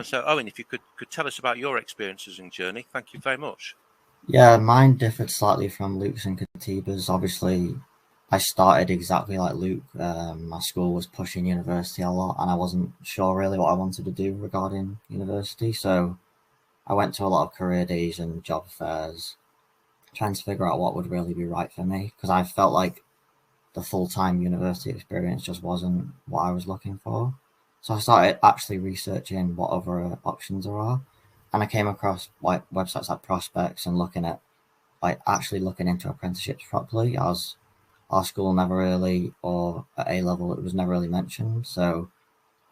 So Owen, if you could tell us about your experiences and journey, thank you very much. Yeah, mine differed slightly from Luke's and Katiba's. Obviously, I started exactly like Luke. My school was pushing university a lot, and I wasn't sure really what I wanted to do regarding university, so I went to a lot of career days and job fairs, trying to figure out what would really be right for me, because I felt like the full-time university experience just wasn't what I was looking for. So I started actually researching what other options there are, and I came across like websites like Prospects and looking into apprenticeships properly, as our school never really, or at A level it was never really mentioned. So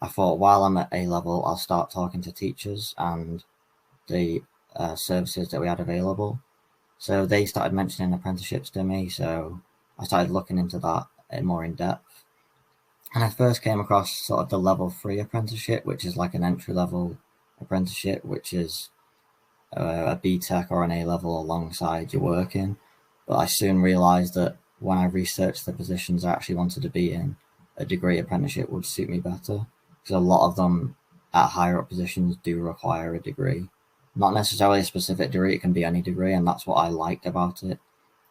I thought, while I'm at A level, I'll start talking to teachers and the services that we had available. So they started mentioning apprenticeships to me, so I started looking into that more in depth. And I first came across sort of the level 3 apprenticeship, which is like an entry-level apprenticeship, which is a BTEC or an A-level alongside your working. But I soon realised that when I researched the positions I actually wanted to be in, a degree apprenticeship would suit me better, because a lot of them at higher up positions do require a degree. Not necessarily a specific degree, it can be any degree, and that's what I liked about it.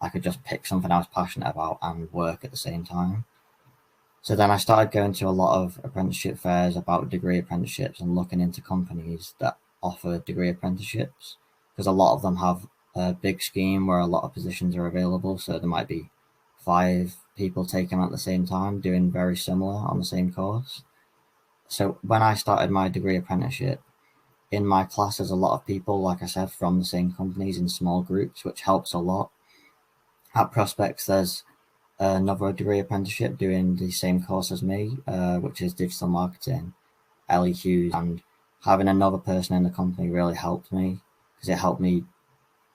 I could just pick something I was passionate about and work at the same time. So then I started going to a lot of apprenticeship fairs about degree apprenticeships and looking into companies that offer degree apprenticeships, because a lot of them have a big scheme where a lot of positions are available, so there might be 5 people taken at the same time doing very similar on the same course. So when I started my degree apprenticeship, in my class there's a lot of people, like I said, from the same companies in small groups, which helps a lot. At Prospects there's another degree apprenticeship doing the same course as me, which is digital marketing, Ellie Hughes, and having another person in the company really helped me, because it helped me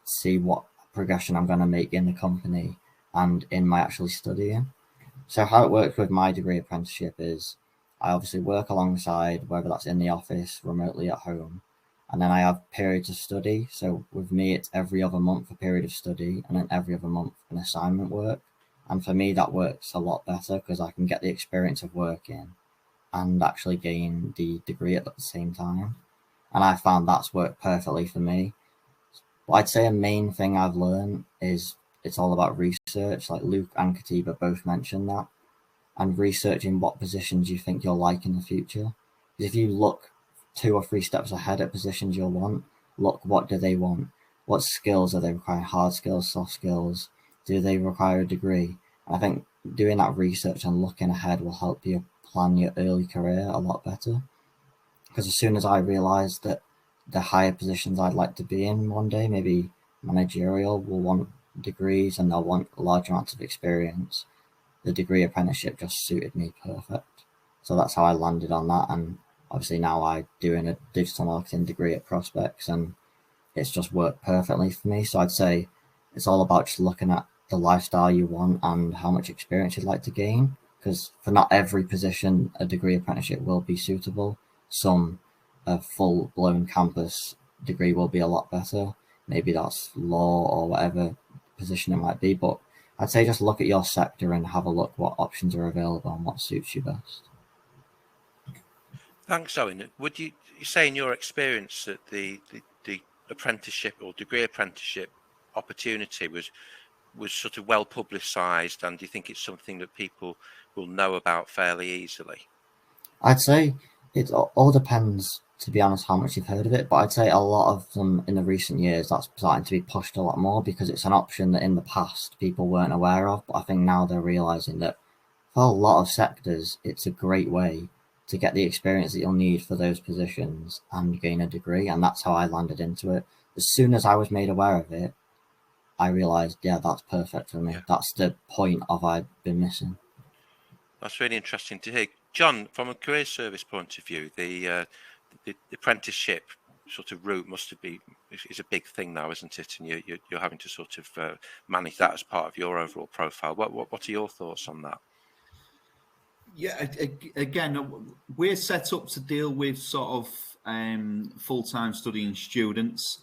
see what progression I'm going to make in the company and in my actually studying. So how it works with my degree apprenticeship is I obviously work alongside, whether that's in the office, remotely at home, and then I have periods of study. So with me, it's every other month a period of study, and then every other month an assignment work. And for me, that works a lot better because I can get the experience of working and actually gain the degree at the same time. And I found that's worked perfectly for me. But I'd say a main thing I've learned is it's all about research. Like Luke and Katiba both mentioned that. And researching what positions you think you'll like in the future. Because if you look 2 or 3 steps ahead at positions you'll want, look, what do they want? What skills are they requiring? Hard skills, soft skills? Do they require a degree? And I think doing that research and looking ahead will help you plan your early career a lot better. Because as soon as I realised that the higher positions I'd like to be in one day, maybe managerial, will want degrees and they'll want large amounts of experience, the degree apprenticeship just suited me perfect. So that's how I landed on that. And obviously now I'm doing a digital marketing degree at Prospects, and it's just worked perfectly for me. So I'd say it's all about just looking at the lifestyle you want and how much experience you'd like to gain. Because for not every position, a degree apprenticeship will be suitable. Some, a full-blown campus degree will be a lot better. Maybe that's law or whatever position it might be. But I'd say just look at your sector and have a look what options are available and what suits you best. Thanks, Owen. Would you say in your experience that the apprenticeship or degree apprenticeship opportunity was sort of well publicised, and do you think it's something that people will know about fairly easily? I'd say it all depends, to be honest, how much you've heard of it, but I'd say a lot of them in the recent years, that's starting to be pushed a lot more because it's an option that in the past people weren't aware of, but I think now they're realising that for a lot of sectors, it's a great way to get the experience that you'll need for those positions and gain a degree, and that's how I landed into it. As soon as I was made aware of it, I realised, yeah, that's perfect for me. Yeah. That's the point of I've been missing. That's really interesting to hear. John, from a career service point of view, the apprenticeship sort of route is a big thing now, isn't it? And you're having to sort of manage that as part of your overall profile. What are your thoughts on that? Yeah, again, we're set up to deal with sort of full-time studying students.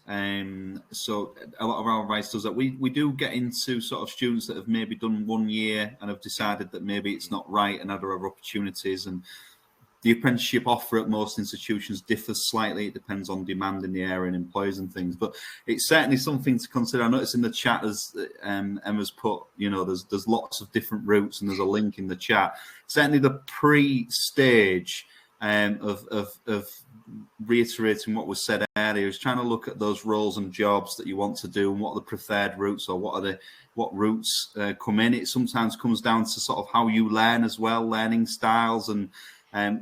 So a lot of our advice does that. We do get into sort of students that have maybe done 1 year and have decided that maybe it's not right and other opportunities. And the apprenticeship offer at most institutions differs slightly. It depends on demand in the area and employers and things. But it's certainly something to consider. I noticed in the chat, as Emma's put, there's lots of different routes, and there's a link in the chat. Certainly the pre-stage of reiterating what was said earlier is trying to look at those roles and jobs that you want to do and what are the preferred routes, or what routes come in. It sometimes comes down to sort of how you learn as well, learning styles, and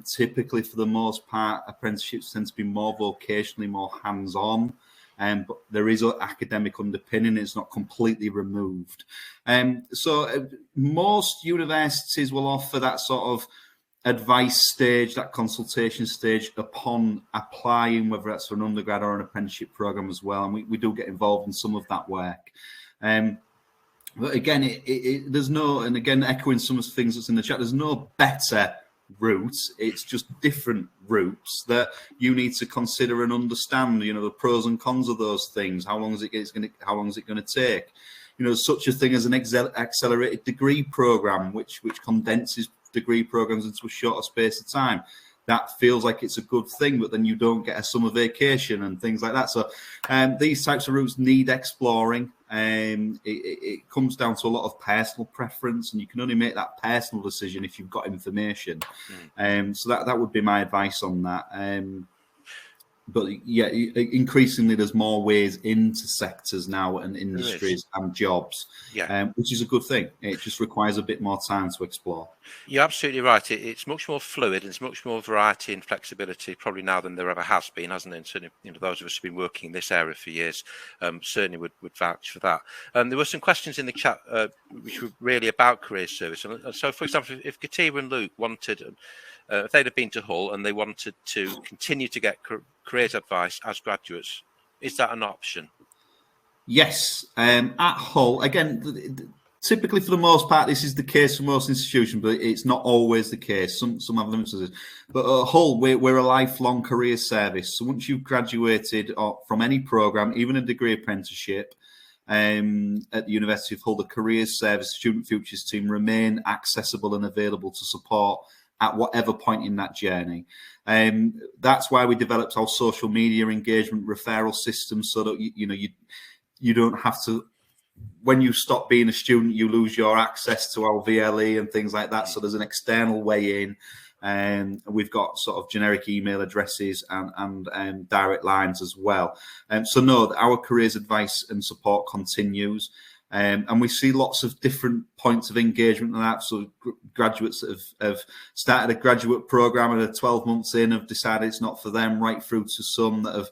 typically, for the most part, apprenticeships tend to be more vocationally, more hands-on, but there is an academic underpinning. It's not completely removed. So most universities will offer that sort of advice stage, that consultation stage upon applying, whether that's for an undergrad or an apprenticeship program as well. And we do get involved in some of that work. But again, there's no, and again, echoing some of the things that's in the chat, there's no better routes. It's just different routes that you need to consider and understand, the pros and cons of those things. How long is it going to take? Such a thing as an accelerated degree program, which condenses degree programs into a shorter space of time. That feels like it's a good thing, but then you don't get a summer vacation and things like that. So these types of routes need exploring. It comes down to a lot of personal preference, and you can only make that personal decision if you've got information. So that would be my advice on that. But yeah, increasingly there's more ways into sectors now and industries and jobs, which is a good thing. It just requires a bit more time to explore. You're absolutely right. It's much more fluid, and it's much more variety and flexibility probably now than there ever has been, hasn't it? And certainly, those of us who've been working in this area for years certainly would vouch for that. There were some questions in the chat which were really about career service. And so, for example, if Katiba and Luke wanted, if they'd have been to Hull and they wanted to continue to get careers advice as graduates, is that an option? Yes. At Hull, again, typically for the most part, this is the case for most institutions, but it's not always the case. Some have limits to this. But at Hull, we're a lifelong career service. So once you've graduated from any program, even a degree apprenticeship, at the University of Hull, the Careers Service Student Futures team remain accessible and available to support at whatever point in that journey. That's why we developed our social media engagement referral system, so that you don't have to, when you stop being a student, you lose your access to our VLE and things like that. So there's an external way in. We've got sort of generic email addresses and direct lines as well. So no, our careers advice and support continues. And we see lots of different points of engagement in that. So graduates that have started a graduate program and are 12 months in have decided it's not for them, right through to some that have,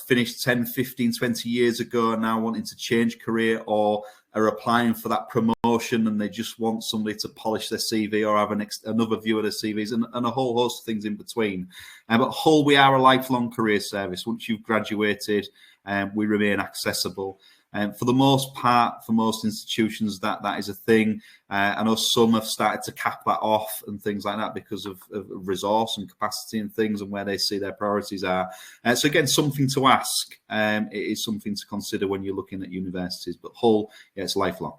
finished 10, 15, 20 years ago and now wanting to change career, or are applying for that promotion and they just want somebody to polish their CV or have another view of their CVs, and a whole host of things in between. But Hull, we are a lifelong career service. Once you've graduated, we remain accessible. For the most part, for most institutions, that is a thing. I know some have started to cap that off and things like that because of resource and capacity and things, and where they see their priorities are. So again, something to ask. It is something to consider when you're looking at universities. But Hull, yeah, it's lifelong.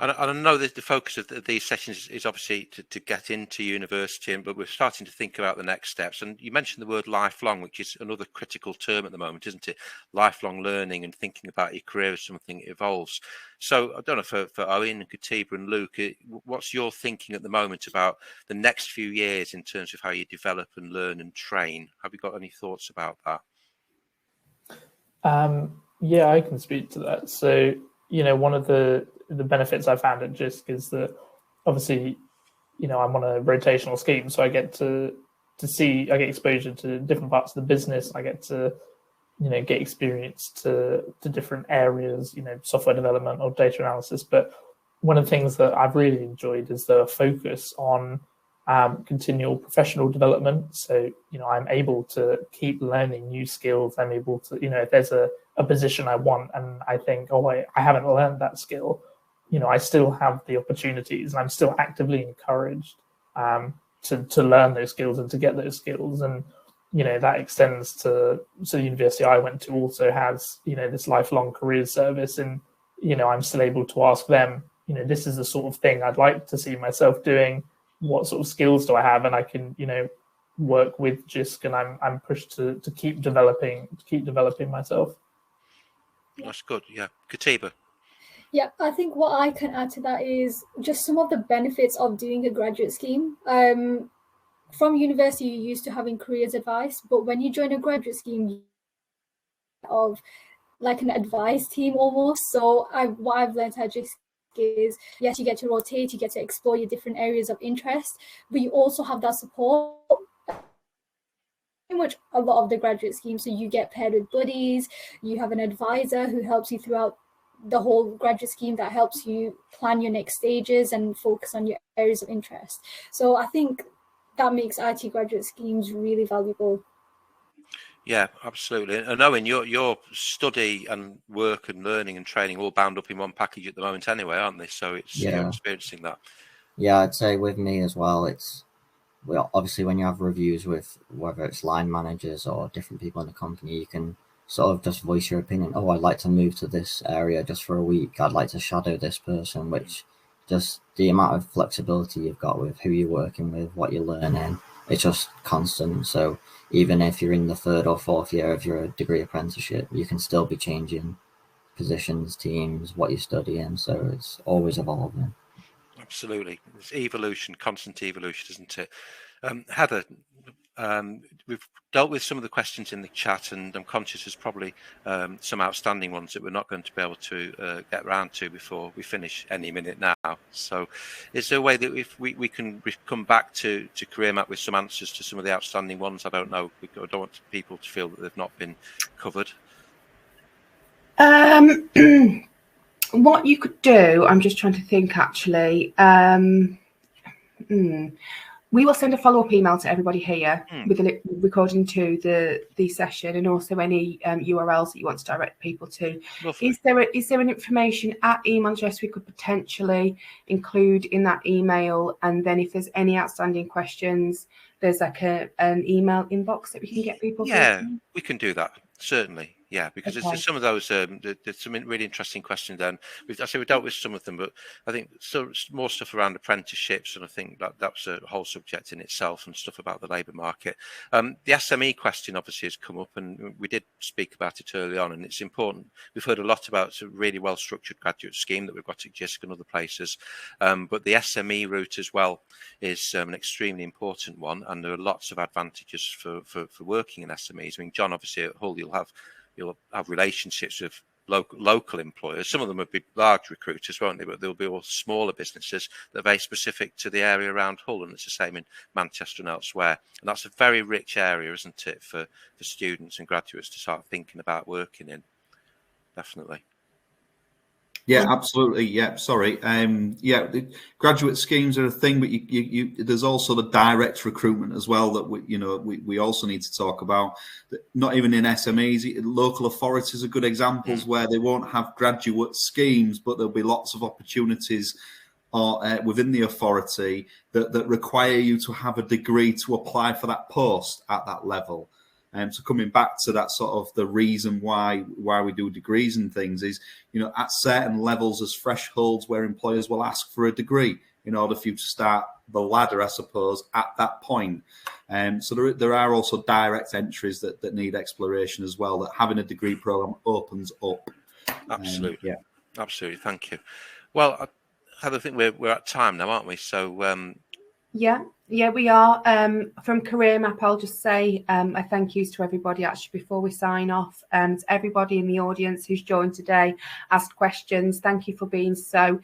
And I know that the focus of these sessions is obviously to get into university, but we're starting to think about the next steps. And you mentioned the word lifelong, which is another critical term at the moment, isn't it? Lifelong learning and thinking about your career as something that evolves. So I don't know, for Owen and Katiba and Luke, what's your thinking at the moment about the next few years in terms of how you develop and learn and train? Have you got any thoughts about that? Yeah, I can speak to that. So, one of the benefits I found at JISC is that obviously, I'm on a rotational scheme, so I get I get exposure to different parts of the business. I get to, get experience to different areas, software development or data analysis. But one of the things that I've really enjoyed is the focus on continual professional development. So, I'm able to keep learning new skills. I'm able to, if there's a position I want and I think, I haven't learned that skill, I still have the opportunities, and I'm still actively encouraged to learn those skills and to get those skills. And, that extends to the university I went to also has, this lifelong careers service. And, I'm still able to ask them, this is the sort of thing I'd like to see myself doing. What sort of skills do I have? And I can, work with JISC, and I'm pushed to keep developing myself. That's good. Yeah. Katiba. Yeah, I think what I can add to that is just some of the benefits of doing a graduate scheme. From university, you're used to having careers advice, but when you join a graduate scheme, of like an advice team almost. So what I've learned at JISC is, yes, you get to rotate, you get to explore your different areas of interest, but you also have that support. Pretty much a lot of the graduate schemes, so you get paired with buddies, you have an advisor who helps you throughout the whole graduate scheme, that helps you plan your next stages and focus on your areas of interest. So I think that makes IT graduate schemes really valuable. Yeah, absolutely. And Owen, your study and work and learning and training all bound up in one package at the moment anyway, aren't they? So you're experiencing that. Yeah, I'd say with me as well, obviously when you have reviews with whether it's line managers or different people in the company, you can sort of just voice your opinion. Oh, I'd like to move to this area just for a week. I'd like to shadow this person, which just the amount of flexibility you've got with who you're working with, what you're learning, it's just constant. So even if you're in the third or fourth year of your degree apprenticeship, you can still be changing positions, teams, what you're studying. So it's always evolving. Absolutely. It's evolution, constant evolution, isn't it? Heather, we've dealt with some of the questions in the chat, and I'm conscious there's probably some outstanding ones that we're not going to be able to get round to before we finish any minute now. So is there a way that if we can come back to CareerMap with some answers to some of the outstanding ones? I don't know. I don't want people to feel that they've not been covered. What you could do, I'm just trying to think actually. We will send a follow-up email to everybody here with a recording to the session, and also any URLs that you want to direct people to. Lovely. Is there an information email address we could potentially include in that email? And then if there's any outstanding questions, there's like an email inbox that we can get people. Yeah, we can do that, certainly. Yeah, because Okay. there's some of those, there's some really interesting questions then. I say we dealt with some of them, but I think so more stuff around apprenticeships, and I think that's a whole subject in itself, and stuff about the labour market. The SME question obviously has come up, and we did speak about it early on, and it's important. We've heard a lot about a really well-structured graduate scheme that we've got at GISC and other places, but the SME route as well is an extremely important one, and there are lots of advantages for working in SMEs. I mean, John, obviously at Hull, you'll have relationships with local employers. Some of them would be large recruiters, won't they? But there'll be all smaller businesses that are very specific to the area around Hull, and it's the same in Manchester and elsewhere. And that's a very rich area, isn't it, for students and graduates to start thinking about working in? Definitely. Yeah, absolutely. Yeah, sorry. Yeah, the graduate schemes are a thing, but there's also the direct recruitment as well that we also need to talk about. Not even in SMEs, local authorities are good examples where they won't have graduate schemes, but there'll be lots of opportunities within the authority that require you to have a degree to apply for that post at that level. So coming back to that sort of the reason why we do degrees and things is, at certain levels as thresholds where employers will ask for a degree in order for you to start the ladder, I suppose, at that point. So there are also direct entries that need exploration as well, that having a degree program opens up. Absolutely. Yeah. Absolutely. Thank you. Well, I think we're at time now, aren't we? So Yeah, we are. From Career Map, I'll just say a thank yous to everybody actually before we sign off. To everybody in the audience who's joined today, asked questions. Thank you for being so.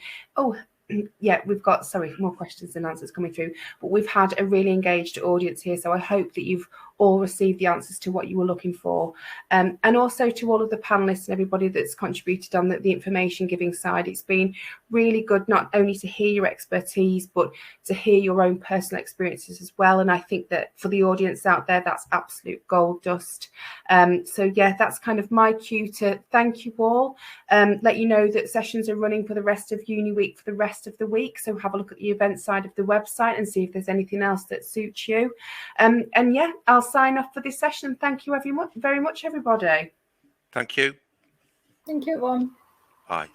Yeah, we've got, more questions than answers coming through, but we've had a really engaged audience here. So I hope that you've all received the answers to what you were looking for. And also to all of the panelists and everybody that's contributed on the information giving side. It's been really good not only to hear your expertise, but to hear your own personal experiences as well. And I think that for the audience out there, that's absolute gold dust. So yeah, that's kind of my cue to thank you all. Let you know that sessions are running for the rest of Uni Week for the rest of the week. So have a look at the event side of the website and see if there's anything else that suits you. And yeah, I'll sign off for this session. Thank you very much, everybody. Thank you. Thank you, everyone. Bye.